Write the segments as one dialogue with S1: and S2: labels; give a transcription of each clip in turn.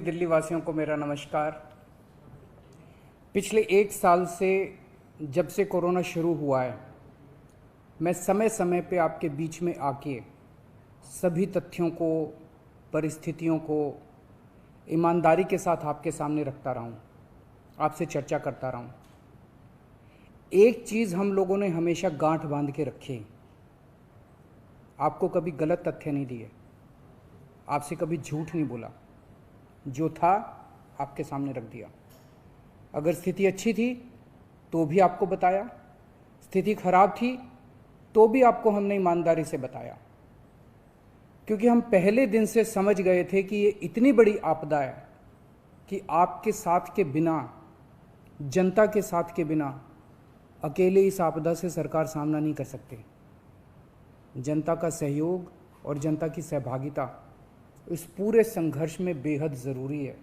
S1: सभी दिल्ली वासियों को मेरा नमस्कार। पिछले एक साल से जब से कोरोना शुरू हुआ है, मैं समय समय पे आपके बीच में आके सभी तथ्यों को, परिस्थितियों को ईमानदारी के साथ आपके सामने रखता रहा हूँ, आपसे चर्चा करता रहा हूँ। एक चीज़ हम लोगों ने हमेशा गांठ बांध के रखी, आपको कभी गलत तथ्य नहीं दिए, आपसे कभी झूठ नहीं बोला, जो था आपके सामने रख दिया। अगर स्थिति अच्छी थी तो भी आपको बताया, स्थिति खराब थी तो भी आपको हमने ईमानदारी से बताया, क्योंकि हम पहले दिन से समझ गए थे कि ये इतनी बड़ी आपदा है कि आपके साथ के बिना, जनता के साथ के बिना अकेले इस आपदा से सरकार सामना नहीं कर सकती। जनता का सहयोग और जनता की सहभागिता इस पूरे संघर्ष में बेहद ज़रूरी है।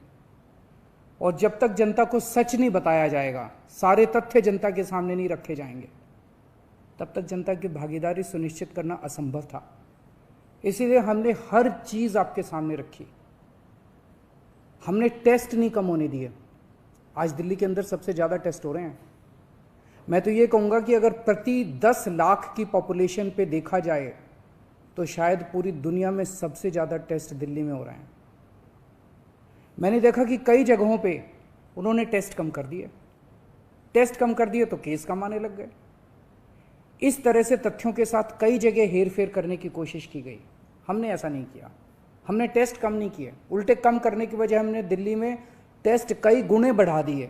S1: और जब तक जनता को सच नहीं बताया जाएगा, सारे तथ्य जनता के सामने नहीं रखे जाएंगे, तब तक जनता की भागीदारी सुनिश्चित करना असंभव था। इसीलिए हमने हर चीज़ आपके सामने रखी। हमने टेस्ट नहीं कम होने दिए। आज दिल्ली के अंदर सबसे ज़्यादा टेस्ट हो रहे हैं। मैं तो ये कहूँगा कि अगर प्रति 10 लाख की पॉपुलेशन पे देखा जाए तो शायद पूरी दुनिया में सबसे ज़्यादा टेस्ट दिल्ली में हो रहे हैं। मैंने देखा कि कई जगहों पे उन्होंने टेस्ट कम कर दिए, टेस्ट कम कर दिए तो केस कम आने लग गए। इस तरह से तथ्यों के साथ कई जगह हेरफेर करने की कोशिश की गई। हमने ऐसा नहीं किया, हमने टेस्ट कम नहीं किए, उल्टे कम करने की वजह हमने दिल्ली में टेस्ट कई गुने बढ़ा दिए।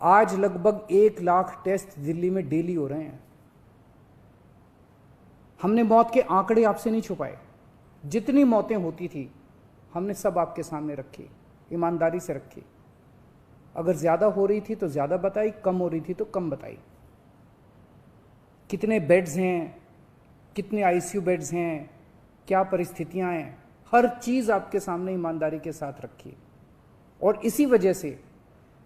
S1: आज लगभग 1 लाख टेस्ट दिल्ली में डेली हो रहे हैं। हमने मौत के आंकड़े आपसे नहीं छुपाए, जितनी मौतें होती थी हमने सब आपके सामने रखी, ईमानदारी से रखी। अगर ज़्यादा हो रही थी तो ज़्यादा बताई, कम हो रही थी तो कम बताई। कितने बेड्स हैं, कितने आईसीयू बेड्स हैं, क्या परिस्थितियां हैं, हर चीज़ आपके सामने ईमानदारी के साथ रखी। और इसी वजह से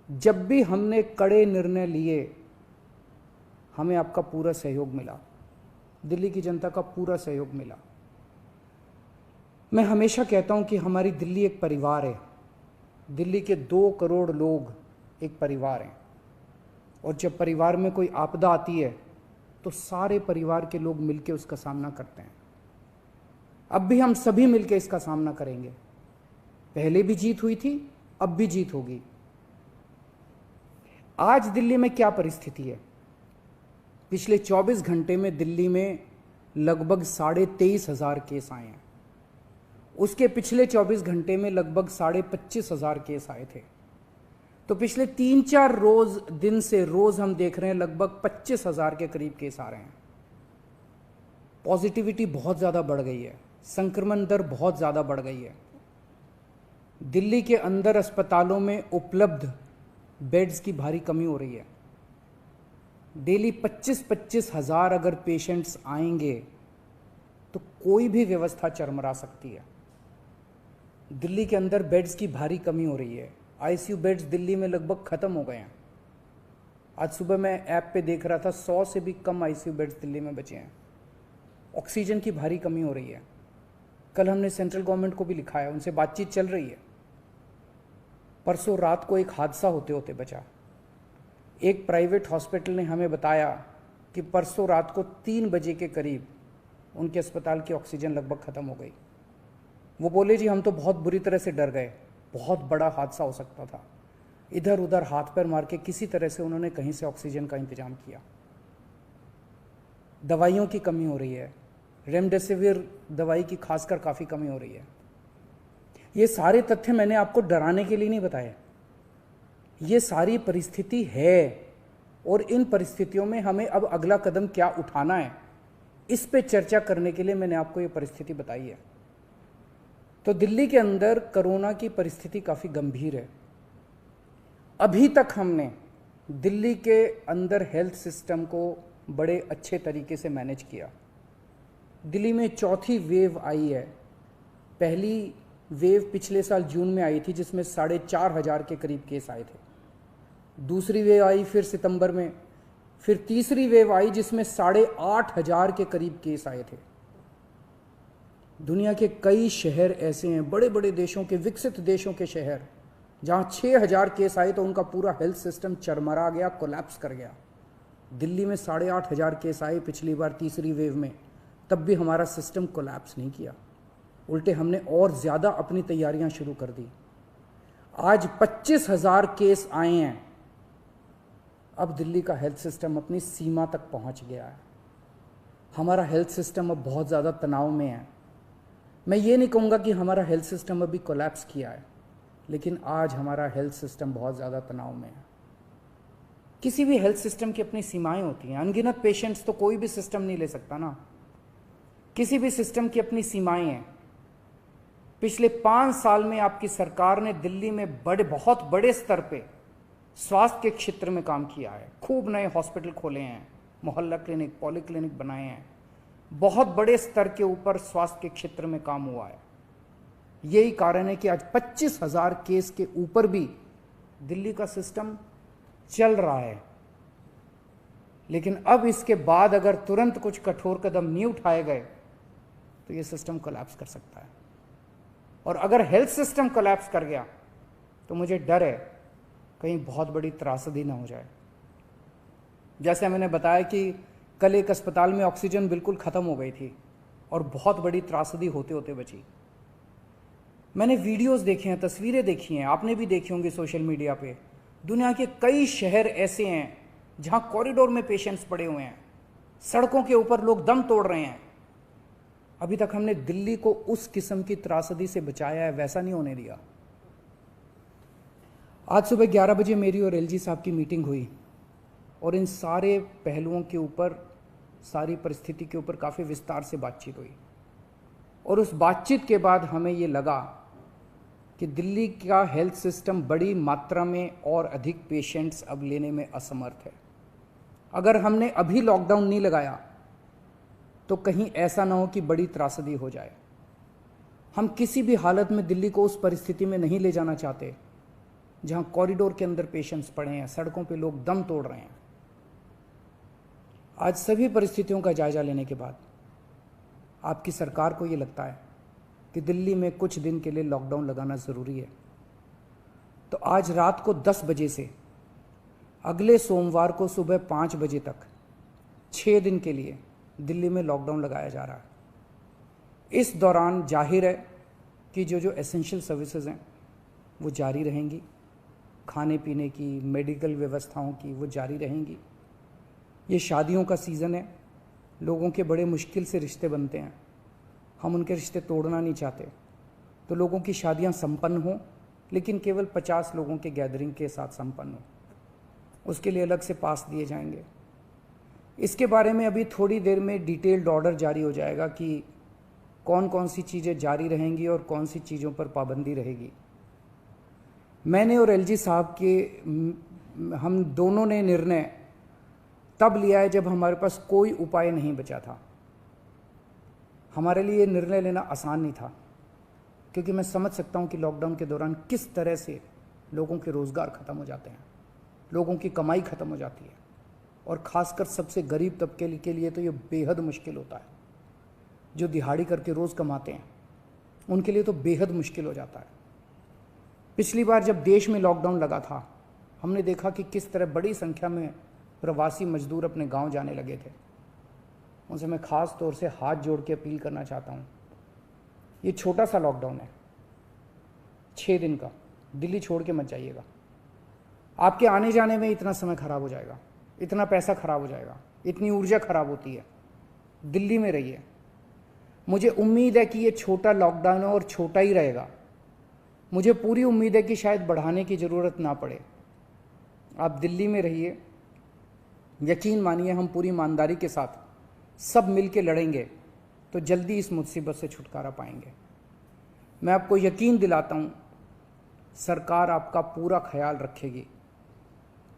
S1: जब भी हमने कड़े निर्णय लिए, हमें आपका पूरा सहयोग मिला, दिल्ली की जनता का पूरा सहयोग मिला। मैं हमेशा कहता हूं कि हमारी दिल्ली एक परिवार है। दिल्ली के 2 करोड़ लोग एक परिवार हैं, और जब परिवार में कोई आपदा आती है तो सारे परिवार के लोग मिलकर उसका सामना करते हैं। अब भी हम सभी मिलकर इसका सामना करेंगे। पहले भी जीत हुई थी, अब भी जीत होगी। आज दिल्ली में क्या परिस्थिति है? पिछले 24 घंटे में दिल्ली में लगभग 23,500 केस आए हैं। उसके पिछले 24 घंटे में लगभग 25,500 केस आए थे। तो पिछले 3-4 दिन से रोज हम देख रहे हैं लगभग 25,000 के करीब केस आ रहे हैं। पॉजिटिविटी बहुत ज़्यादा बढ़ गई है, संक्रमण दर बहुत ज़्यादा बढ़ गई है। दिल्ली के अंदर अस्पतालों में उपलब्ध बेड्स की भारी कमी हो रही है। डेली 25-25 हज़ार अगर पेशेंट्स आएंगे तो कोई भी व्यवस्था चरमरा सकती है। दिल्ली के अंदर बेड्स की भारी कमी हो रही है। आईसीयू बेड्स दिल्ली में लगभग ख़त्म हो गए हैं। आज सुबह मैं ऐप पे देख रहा था 100 से भी कम आईसीयू बेड्स दिल्ली में बचे हैं। ऑक्सीजन की भारी कमी हो रही है। कल हमने सेंट्रल गवर्नमेंट को भी लिखा है, उनसे बातचीत चल रही है। परसों रात को एक हादसा होते होते बचा। एक प्राइवेट हॉस्पिटल ने हमें बताया कि परसों रात को 3 बजे के करीब उनके अस्पताल की ऑक्सीजन लगभग ख़त्म हो गई। वो बोले जी हम तो बहुत बुरी तरह से डर गए, बहुत बड़ा हादसा हो सकता था। इधर उधर हाथ पैर मार के किसी तरह से उन्होंने कहीं से ऑक्सीजन का इंतजाम किया। दवाइयों की कमी हो रही है, रेमडेसिविर दवाई की खासकर काफ़ी कमी हो रही है। ये सारे तथ्य मैंने आपको डराने के लिए नहीं बताए, ये सारी परिस्थिति है। और इन परिस्थितियों में हमें अब अगला कदम क्या उठाना है, इस पे चर्चा करने के लिए मैंने आपको ये परिस्थिति बताई है। तो दिल्ली के अंदर कोरोना की परिस्थिति काफ़ी गंभीर है। अभी तक हमने दिल्ली के अंदर हेल्थ सिस्टम को बड़े अच्छे तरीके से मैनेज किया। दिल्ली में चौथी वेव आई है। पहली वेव पिछले साल जून में आई थी, जिसमें 4,500 के करीब केस आए थे। दूसरी वेव आई फिर सितंबर में, फिर तीसरी वेव आई जिसमें 8,500 के करीब केस आए थे। दुनिया के कई शहर ऐसे हैं, बड़े बड़े देशों के, विकसित देशों के शहर, जहाँ 6,000 केस आए तो उनका पूरा हेल्थ सिस्टम चरमरा गया, कोलैप्स कर गया। दिल्ली में 8,500 केस आए पिछली बार तीसरी वेव में, तब भी हमारा सिस्टम कोलैप्स नहीं किया, उल्टे हमने और ज़्यादा अपनी तैयारियां शुरू कर दी। आज 25,000 केस आए हैं। अब दिल्ली का हेल्थ सिस्टम अपनी सीमा तक पहुंच गया है। हमारा हेल्थ सिस्टम अब बहुत ज़्यादा तनाव में है। मैं ये नहीं कहूँगा कि हमारा हेल्थ सिस्टम अभी कोलैप्स किया है, लेकिन आज हमारा हेल्थ सिस्टम बहुत ज़्यादा तनाव में है। किसी भी हेल्थ सिस्टम की अपनी सीमाएं होती हैं। अनगिनत पेशेंट्स तो कोई भी सिस्टम नहीं ले सकता ना। किसी भी सिस्टम की अपनी सीमाएं हैं। पिछले 5 साल में आपकी सरकार ने दिल्ली में बहुत बड़े स्तर पे स्वास्थ्य के क्षेत्र में काम किया है। खूब नए हॉस्पिटल खोले हैं, मोहल्ला क्लिनिक, पॉलीक्लिनिक बनाए हैं। बहुत बड़े स्तर के ऊपर स्वास्थ्य के क्षेत्र में काम हुआ है। यही कारण है कि आज 25,000 केस के ऊपर भी दिल्ली का सिस्टम चल रहा है। लेकिन अब इसके बाद अगर तुरंत कुछ कठोर कदम नहीं उठाए गए तो ये सिस्टम कोलैप्स कर सकता है। और अगर हेल्थ सिस्टम कोलैप्स कर गया तो मुझे डर है कहीं बहुत बड़ी त्रासदी ना हो जाए। जैसे मैंने बताया कि कल एक अस्पताल में ऑक्सीजन बिल्कुल ख़त्म हो गई थी और बहुत बड़ी त्रासदी होते होते बची। मैंने वीडियोस देखे हैं, तस्वीरें देखी हैं, आपने भी देखी होंगी सोशल मीडिया पे। दुनिया के कई शहर ऐसे हैं जहां कॉरिडोर में पेशेंट्स पड़े हुए हैं, सड़कों के ऊपर लोग दम तोड़ रहे हैं। अभी तक हमने दिल्ली को उस किस्म की त्रासदी से बचाया है, वैसा नहीं होने दिया। आज सुबह 11 बजे मेरी और एलजी साहब की मीटिंग हुई और इन सारे पहलुओं के ऊपर, सारी परिस्थिति के ऊपर काफ़ी विस्तार से बातचीत हुई। और उस बातचीत के बाद हमें ये लगा कि दिल्ली का हेल्थ सिस्टम बड़ी मात्रा में और अधिक पेशेंट्स अब लेने में असमर्थ है। अगर हमने अभी लॉकडाउन नहीं लगाया तो कहीं ऐसा ना हो कि बड़ी त्रासदी हो जाए। हम किसी भी हालत में दिल्ली को उस परिस्थिति में नहीं ले जाना चाहते जहां कॉरिडोर के अंदर पेशेंट्स पड़े हैं, सड़कों पे लोग दम तोड़ रहे हैं। आज सभी परिस्थितियों का जायजा लेने के बाद आपकी सरकार को ये लगता है कि दिल्ली में कुछ दिन के लिए लॉकडाउन लगाना ज़रूरी है। तो आज रात को 10 बजे से अगले सोमवार को सुबह 5 बजे तक 6 दिन के लिए दिल्ली में लॉकडाउन लगाया जा रहा है। इस दौरान जाहिर है कि जो एसेंशियल सर्विसेज हैं वो जारी रहेंगी, खाने पीने की, मेडिकल व्यवस्थाओं की वो जारी रहेंगी। ये शादियों का सीज़न है, लोगों के बड़े मुश्किल से रिश्ते बनते हैं, हम उनके रिश्ते तोड़ना नहीं चाहते। तो लोगों की शादियां संपन्न हों, लेकिन केवल 50 लोगों के गैदरिंग के साथ संपन्न हो। उसके लिए अलग से पास दिए जाएंगे। इसके बारे में अभी थोड़ी देर में डिटेल्ड ऑर्डर जारी हो जाएगा कि कौन कौन सी चीज़ें जारी रहेंगी और कौन सी चीज़ों पर पाबंदी रहेगी। मैंने और एलजी साहब के हम दोनों ने निर्णय तब लिया है जब हमारे पास कोई उपाय नहीं बचा था। हमारे लिए ये निर्णय लेना आसान नहीं था, क्योंकि मैं समझ सकता हूँ कि लॉकडाउन के दौरान किस तरह से लोगों के रोज़गार ख़त्म हो जाते हैं, लोगों की कमाई ख़त्म हो जाती है, और ख़ासकर सबसे गरीब तबके के लिए तो ये बेहद मुश्किल होता है। जो दिहाड़ी करके रोज़ कमाते हैं उनके लिए तो बेहद मुश्किल हो जाता है। पिछली बार जब देश में लॉकडाउन लगा था, हमने देखा कि किस तरह बड़ी संख्या में प्रवासी मजदूर अपने गांव जाने लगे थे। उनसे मैं ख़ास तौर से हाथ जोड़ के अपील करना चाहता हूँ, ये छोटा सा लॉकडाउन है, 6 दिन का, दिल्ली छोड़ के मत जाइएगा। आपके आने जाने में इतना समय खराब हो जाएगा, इतना पैसा खराब हो जाएगा, इतनी ऊर्जा खराब होती है। दिल्ली में रहिए। मुझे उम्मीद है कि ये छोटा लॉकडाउन है और छोटा ही रहेगा। मुझे पूरी उम्मीद है कि शायद बढ़ाने की ज़रूरत ना पड़े। आप दिल्ली में रहिए। यकीन मानिए, हम पूरी ईमानदारी के साथ सब मिल के लड़ेंगे तो जल्दी इस मुसीबत से छुटकारा पाएंगे। मैं आपको यकीन दिलाता हूँ, सरकार आपका पूरा ख्याल रखेगी।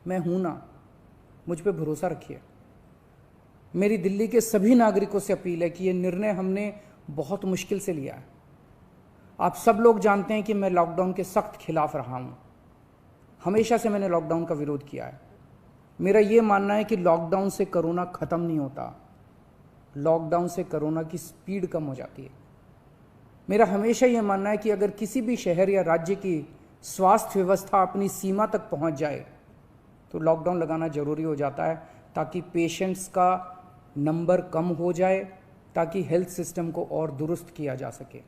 S1: मैं हूँ ना, मुझ पे भरोसा रखिए। मेरी दिल्ली के सभी नागरिकों से अपील है कि ये निर्णय हमने बहुत मुश्किल से लिया है। आप सब लोग जानते हैं कि मैं लॉकडाउन के सख्त खिलाफ रहा हूँ। हमेशा से मैंने लॉकडाउन का विरोध किया है। मेरा ये मानना है कि लॉकडाउन से कोरोना ख़त्म नहीं होता, लॉकडाउन से कोरोना की स्पीड कम हो जाती है। मेरा हमेशा ये मानना है कि अगर किसी भी शहर या राज्य की स्वास्थ्य व्यवस्था अपनी सीमा तक पहुंच जाए तो लॉकडाउन लगाना ज़रूरी हो जाता है, ताकि पेशेंट्स का नंबर कम हो जाए, ताकि हेल्थ सिस्टम को और दुरुस्त किया जा सके।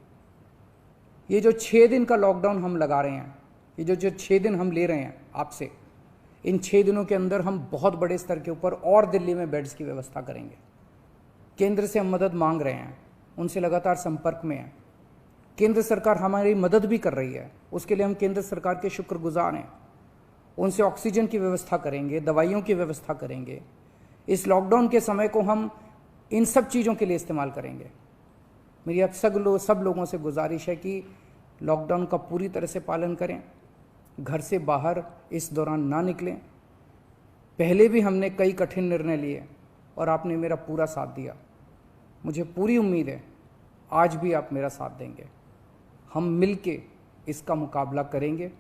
S1: ये जो 6 दिन का लॉकडाउन हम लगा रहे हैं, ये जो 6 दिन हम ले रहे हैं आपसे, इन 6 दिनों के अंदर हम बहुत बड़े स्तर के ऊपर और दिल्ली में बेड्स की व्यवस्था करेंगे। केंद्र से हम मदद मांग रहे हैं, उनसे लगातार संपर्क में हैं। केंद्र सरकार हमारी मदद भी कर रही है, उसके लिए हम केंद्र सरकार के शुक्रगुजार हैं। उनसे ऑक्सीजन की व्यवस्था करेंगे, दवाइयों की व्यवस्था करेंगे। इस लॉकडाउन के समय को हम इन सब चीज़ों के लिए इस्तेमाल करेंगे। मेरी अब सब लोगों से गुजारिश है कि लॉकडाउन का पूरी तरह से पालन करें, घर से बाहर इस दौरान ना निकलें। पहले भी हमने कई कठिन निर्णय लिए और आपने मेरा पूरा साथ दिया। मुझे पूरी उम्मीद है आज भी आप मेरा साथ देंगे। हम मिलके इसका मुकाबला करेंगे।